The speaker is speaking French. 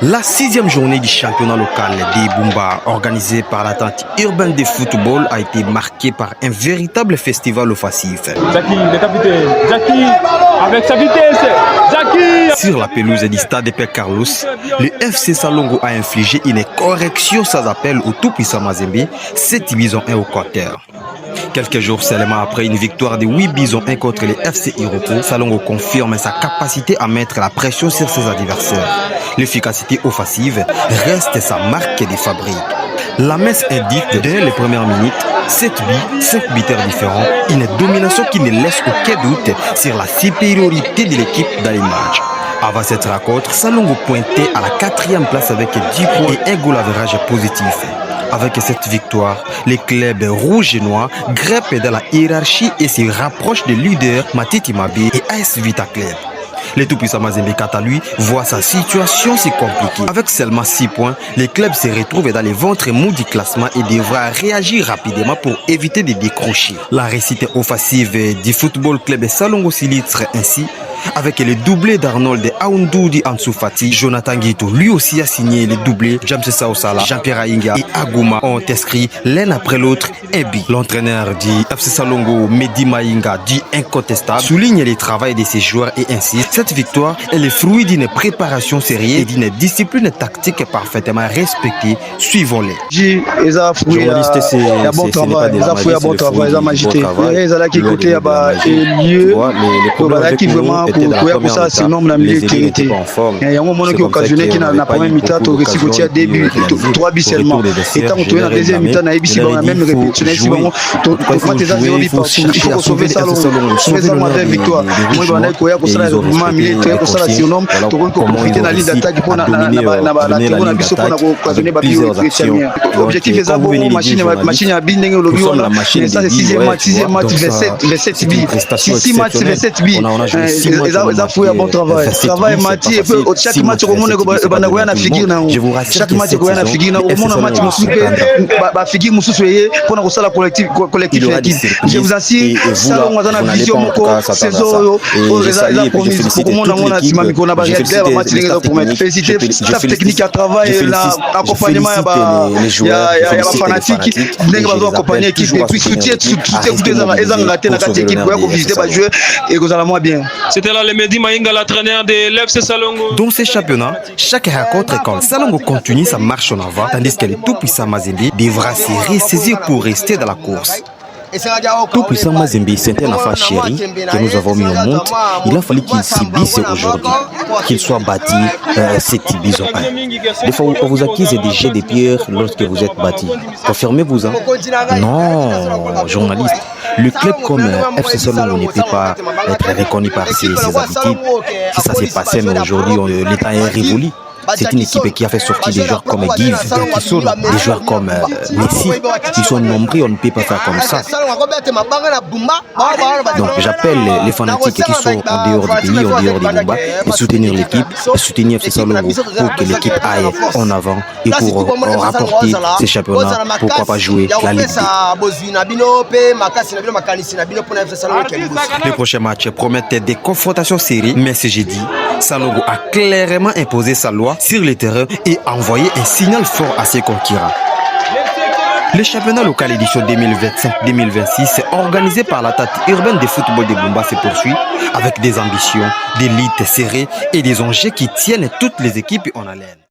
La 6e journée du championnat local des Bumba, organisée par l'Atlantique urbaine de football, a été marquée par un véritable festival offensif. Jackie, le capitaine, Jackie, avec sa vitesse, Jackie. Sur la pelouse du stade de Père Carlos, le FC Salongo a infligé une correction sans appel au tout-puissant Mazembe, 7 bisons 1 au quater. Quelques jours seulement après une victoire de 8 bisons 1 contre les FC Iroko, Salongo confirme sa capacité à mettre la pression sur ses adversaires. L'efficacité offensive reste sa marque de fabrique. La messe indique dès les premières minutes 7 buts, 5 buteurs différents, une domination qui ne laisse aucun doute sur la supériorité de l'équipe dans les matchs. Avant cette rencontre, Salongo pointait à la 4e place avec 10 points et un goal average positif. Avec cette victoire, les clubs rouges et noirs grimpent dans la hiérarchie et se rapprochent des leaders Matiti Mabé et AS Vita Club. Le tout-puissant Mazembe, quant à lui, voit sa situation si compliquée. Avec seulement 6 points, les clubs se retrouvent dans les ventres mous du classement et devra réagir rapidement pour éviter de décrocher. La réussite offensive du football club Salongo s'illustre ainsi avec le doublé d'Arnold Aoundoudi Ansoufati. Jonathan Guito lui aussi a signé le doublé. James Saosala, Jean-Pierre Aïnga et Agouma ont inscrit l'un après l'autre un but. L'entraîneur du FC Salongo, Mehdi Maïnga, dit incontestable, souligne le travail de ses joueurs et insiste. Cette victoire est le fruit d'une préparation sérieuse et d'une discipline tactique parfaitement respectée. Suivons-les. Journaliste, c'est bon travail. Ils ont fait un bon travail. Ils ont magité. Ils ont écouté lieu. Vraiment pour ça, c'est un homme dans le milieu qui était. Il y a un moment qui a occasionné qui n'a pas même mi-temps, au récit au début, 3 buts seulement. Et tant qu'on est dans la deuxième mi-temps, on a même répétition. Il faut sauver ça, sauver ça, matin victoire. Moi, je vais aller courir pour ça, vraiment, milieu très pour ça, si on nomme, tu peux profiter de la ligne d'attaque pour la objectif est ça, machine à bien au lobby. Mais ça, c'est 6e match, 27 billes. 6 matchs, 27 billes. Ils ont fait un bon travail. Travail Mathieu, et puis chaque match, au monde, na figure na chaque match, na figure na au monde, match ba figure musu soyez pour na sala collectif. Je vous assure, ça on a une vision moko saison ils ont promis pour le monde on a dit mami qu'on a pas réalisé match les pour mettre féliciter staff technique à travail là accompagnement ya fanatique nèg ba accompagner équipe et puis soutien ils ont raté la carte équipe pour visiter ba jouer et que ça va moins bien. C'était là le Mehdi Maïnga, l'entraîneur de l'FC Salongo. Dans ces championnats, chaque rencontre quand Salongo continue sa marche en avant, tandis que le tout-puissant Mazembe devra se ressaisir pour rester dans la course. Tout-puissant Mazembe, c'est un enfant chéri que nous avons mis au monde. Il a fallu qu'il subisse aujourd'hui, qu'il soit bâti cette bison 1. Des fois, on vous accuse des jets de pierre lorsque vous êtes bâti. Confirmez-vous, hein? Non, journaliste. Le club comme FC Salongo ne peut pas être reconnu par ses habitudes. Si ça s'est passé, mais aujourd'hui, l'état est révolu. C'est une équipe qui a fait sortir des joueurs comme Give, des joueurs comme Messi. Ils sont nombreux, on ne peut pas faire comme ça. Donc j'appelle les fanatiques qui sont en dehors du pays, en dehors des Bumba, de soutenir l'équipe, de soutenir FC Salongo pour que l'équipe aille en avant et pour rapporter ces championnats, pourquoi pas jouer la Ligue. Les prochains matchs promettent des confrontations serrées, mais ce jeudi, Salongo a clairement imposé sa loi sur le terrain et envoyé un signal fort à ses concurrents. Le championnat local édition 2025-2026 organisé par la tête urbaine de football de Bumba se poursuit avec des ambitions, des luttes serrées et des enjeux qui tiennent toutes les équipes en haleine.